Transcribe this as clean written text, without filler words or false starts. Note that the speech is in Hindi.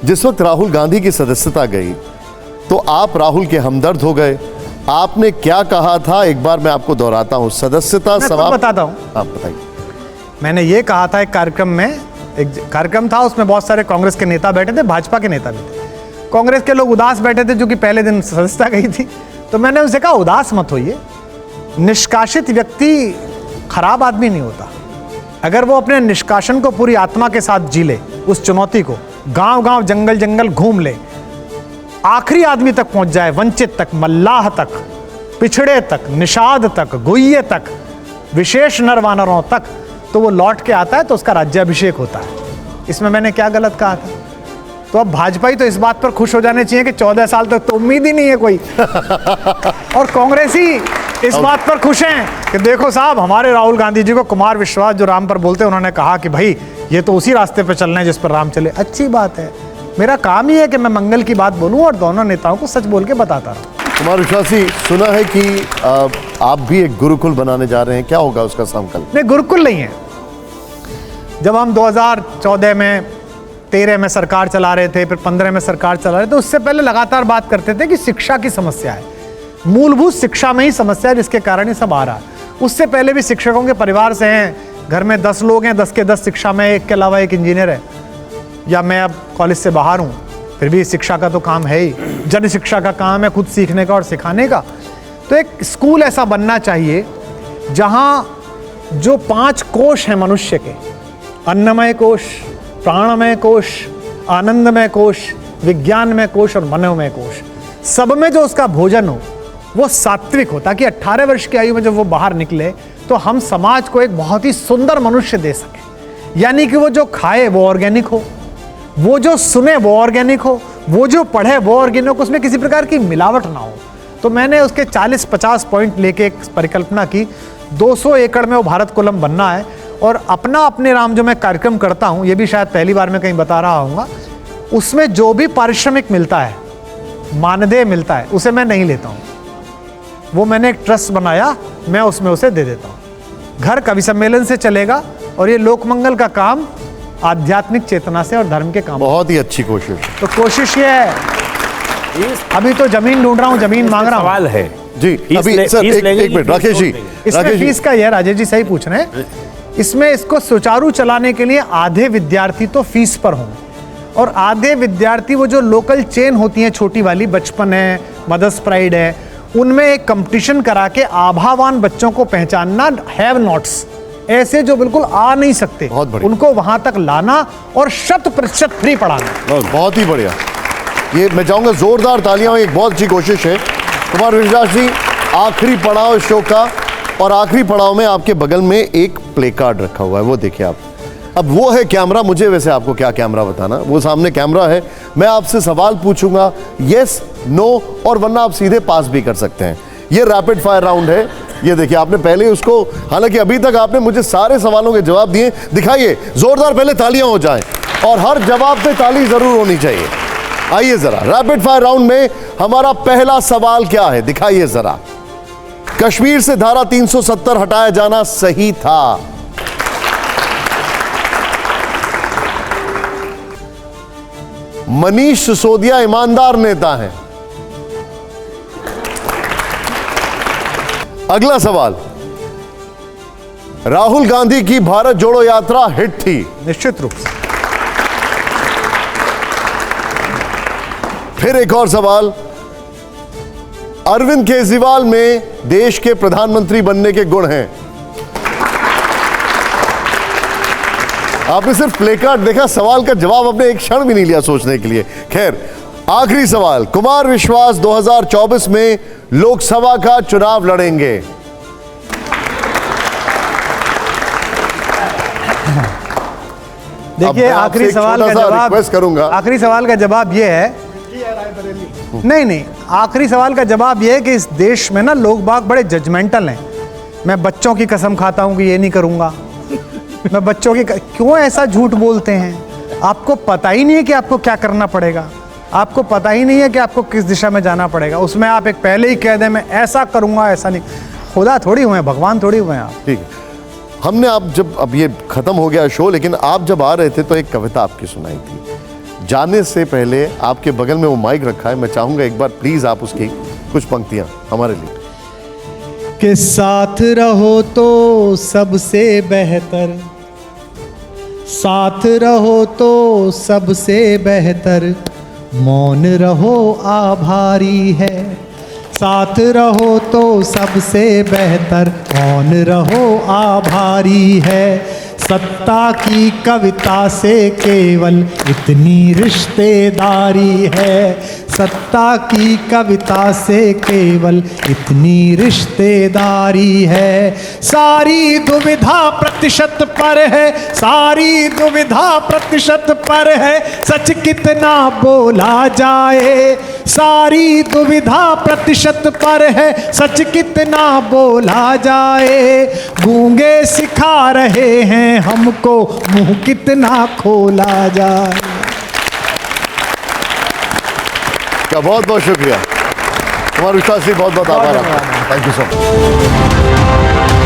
जिस वक्त राहुल गांधी की सदस्यता गई तो आप राहुल के हमदर्द हो गए। आपने क्या कहा था, एक बार मैं आपको दोहराता हूं। सदस्यता समाप्त, बताता हूं, आप बताइए। मैंने ये कहा था एक कार्यक्रम में, एक कार्यक्रम था, उसमें बहुत सारे कांग्रेस के नेता बैठे थे, भाजपा के नेता भी थे। कांग्रेस के लोग उदास बैठे थे, जो कि पहले दिन सदस्यता गई थी। तो मैंने उनसे कहा, उदास मत होइए, निष्कासित व्यक्ति खराब आदमी नहीं होता। अगर वो अपने निष्कासन को पूरी आत्मा के साथ जी ले, उस चुनौती को गांव गांव जंगल जंगल घूम ले, आखिरी आदमी तक पहुंच जाए, वंचित तक, मल्लाह तक, पिछड़े तक, निषाद तक, गुइये तक, विशेष नर वानरों तक, तो वो लौट के आता है, तो उसका राज्याभिषेक होता है। इसमें मैंने क्या गलत कहा था? तो अब भाजपा ही तो इस बात पर खुश हो जाने चाहिए कि 14 साल तक तो उम्मीद ही नहीं है कोई। और कांग्रेसी इस बात पर खुश हैं कि देखो साहब, हमारे राहुल गांधी जी को कुमार विश्वास जो राम पर बोलते हैं, उन्होंने कहा कि भाई ये तो उसी रास्ते पर चलना है जिस पर राम चले। अच्छी बात है, मेरा काम ही है कि मैं मंगल की बात बोलूं और दोनों नेताओं को सच बोल के बताता रहूं। कुमार विश्वास जी, सुना है कि आप भी एक गुरुकुल बनाने जा रहे हैं, क्या होगा उसका संकल्प? नहीं, गुरुकुल नहीं है। जब हम 2014 में 13 में सरकार चला रहे थे, फिर 15 में सरकार चला रहे थे, उससे पहले लगातार बात करते थे कि शिक्षा की समस्या है, मूलभूत शिक्षा में ही समस्या है, जिसके कारण ये सब आ रहा है। उससे पहले भी शिक्षकों के परिवार से हैं, घर में 10 लोग हैं, 10 के 10 शिक्षा में, एक के अलावा एक इंजीनियर है, या मैं अब कॉलेज से बाहर हूँ, फिर भी शिक्षा का तो काम है ही। जन शिक्षा का काम है खुद सीखने का और सिखाने का। तो एक स्कूल ऐसा बनना चाहिए जहाँ जो 5 कोश हैं मनुष्य के, अन्नमय कोश, प्राणमय कोश, आनंदमय कोश, विज्ञानमय कोश और मनोमय कोश, सब में जो उसका भोजन हो वो सात्विक हो, ताकि 18 वर्ष की आयु में जब वो बाहर निकले तो हम समाज को एक बहुत ही सुंदर मनुष्य दे सकें। यानी कि वो जो खाए वो ऑर्गेनिक हो, वो जो सुने वो ऑर्गेनिक हो, वो जो पढ़े वो ऑर्गेनिक हो, उसमें किसी प्रकार की मिलावट ना हो। तो मैंने उसके 40-50 पॉइंट लेके एक परिकल्पना की। 200 एकड़ में वो भारत कुलम बनना है। और अपने राम जो मैं कार्यक्रम करता हूँ, ये भी शायद पहली बार मैं कहीं बता रहा हूँगा, उसमें जो भी पारिश्रमिक मिलता है, मानदेय मिलता है, उसे मैं नहीं लेता हूँ। वो मैंने एक ट्रस्ट बनाया, मैं उसमें उसे दे देता हूँ। घर कवि सम्मेलन से चलेगा और ये लोकमंगल का काम आध्यात्मिक चेतना से और धर्म के काम। बहुत ही अच्छी कोशिश। तो कोशिश ये है, अभी तो जमीन ढूंढ रहा हूँ, जमीन मांग रहा हूँ। सवाल है जी, अभी सर एक मिनट, राकेश जी, इसमें फीस का ये राजेश जी सही पूछ रहे हैं, इसमें इसको सुचारू चलाने के लिए आधे विद्यार्थी तो फीस पर हों और आधे विद्यार्थी वो जो लोकल चेन होती हैं छोटी वाली, बचपन है, मदर्स प्राइड है, उनमें एक कंपटीशन करा के आभावान बच्चों को पहचानना, हैव नॉट्स, ऐसे जो बिल्कुल आ नहीं सकते, उनको वहां तक लाना और 100% फ्री पढ़ाना। बहुत ही बढ़िया, ये मैं चाहूंगा जोरदार तालियां, एक बहुत अच्छी कोशिश है। कुमार विश्वास जी, आखिरी पड़ाव इस शो का, और आखिरी पड़ाव में आपके बगल में एक प्ले कार्ड रखा हुआ है, वो देखिए आप। अब वो है कैमरा, मुझे वैसे आपको क्या कैमरा बताना, वो सामने कैमरा है, मैं आपसे सवाल पूछूंगा, यस नो, और वरना आप सीधे पास भी कर सकते हैं। ये रैपिड फायर राउंड है। ये देखिए, आपने पहले उसको, हालांकि अभी तक आपने मुझे सारे सवालों के जवाब दिए, दिखाइए जोरदार पहले तालियां हो जाएं, और हर जवाब पे ताली जरूर होनी चाहिए। आइए जरा, रैपिड फायर राउंड में हमारा पहला सवाल क्या है, दिखाइए जरा। कश्मीर से धारा 370 हटाया जाना सही था? मनीष सिसोदिया ईमानदार नेता हैं। अगला सवाल, राहुल गांधी की भारत जोड़ो यात्रा हिट थी? निश्चित रूप से। फिर एक और सवाल, अरविंद केजरीवाल में देश के प्रधानमंत्री बनने के गुण हैं? आपने सिर्फ प्ले कार्ड देखा, सवाल का जवाब आपने एक क्षण भी नहीं लिया सोचने के लिए। खैर, आखिरी सवाल, कुमार विश्वास 2024 में लोकसभा का चुनाव लड़ेंगे? देखिए, आखिरी सवाल का जवाब रिक्वेस्ट करूंगा, आखिरी सवाल का जवाब यह है, नहीं, आखिरी सवाल का जवाब यह है कि इस देश में ना लोग बाग बड़े जजमेंटल हैं। मैं बच्चों की कसम खाता हूं कि ये नहीं करूंगा, मैं बच्चों की, क्यों ऐसा झूठ बोलते हैं? आपको पता ही नहीं है कि आपको क्या करना पड़ेगा, आपको पता ही नहीं है कि आपको किस दिशा में जाना पड़ेगा। उसमें आप एक पहले ही कह दें मैं ऐसा करूंगा, ऐसा नहीं। खुदा थोड़ी हुए, भगवान थोड़ी हुए आप। ठीक है, हमने आप जब, अब ये खत्म हो गया शो, लेकिन आप जब आ रहे थे तो एक कविता आपकी सुनाई थी, जाने से पहले आपके बगल में वो माइक रखा है, मैं चाहूंगा एक बार प्लीज आप उसकी कुछ पंक्तियां हमारे लिए। कि साथ रहो तो सबसे बेहतर, साथ रहो तो सबसे बेहतर, मौन रहो आभारी है। साथ रहो तो सबसे बेहतर, मौन रहो आभारी है। सत्ता की कविता से केवल इतनी रिश्तेदारी है। सत्ता की कविता से केवल इतनी रिश्तेदारी है। सारी दुविधा प्रतिशत पर है, सारी दुविधा प्रतिशत पर है, सच कितना बोला जाए। सारी दुविधा प्रतिशत पर है, सच कितना बोला जाए। गूंगे सिखा रहे हैं हमको, मुंह कितना खोला जाए। का बहुत बहुत शुक्रिया कुमार विश्वास जी, बहुत बहुत आभार आपका। Thank you so much.